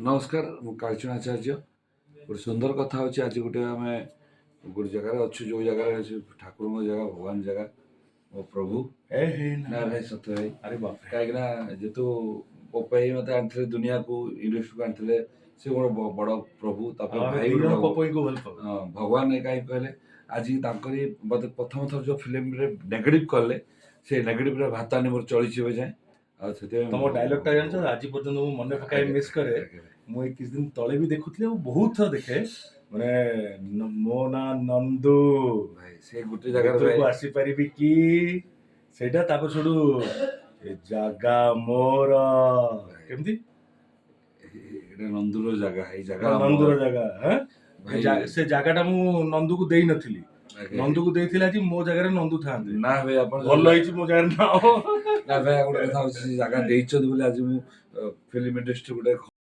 नमस्कार मु कालीचरण आचार्य गोटे सुंदर कथा हूँ आज गोटे आम गोटे जगार अच्छु जो जगार ठाकुर जगह भगवान जगह मो प्रभु ए हे ना भाई सत्य भाई अरे बाप रे कहीं जेतु पपाई मत आनी दुनिया को इंडस्ट्री को आनी से गोटे बड़ प्रभु तापर भाई दी गोटे जण पपई को भल पाऊ भगवान कहीं कहले आज मत प्रथम थर जो फिल्म नेगेटिव कले से नेगेटिव भातानी मोर चली जाए तम डायलॉग टा जानछ आज पर्यंत मु मन पकाई मिस करे मु एक किछ दिन तळे भी देखुथले और बहुत थर देखे माने मो ना नंदू भाई से गोटे जगह जगह को आसी परिबी की सेटा तापर छोडू ए जागा मोर केमती नंदुर जगह है जगह नंदूर जगह हैं से जगह टा मु नंदू को देई नथिली नंदू को देइथिला जी मो जगह रे नंदू थांते ना भाई अपन भल होइची मो जगह ना ना भाई गोटे कथा जगह देइछत बोले आज मु फिल्म इंडस्ट्री गोटे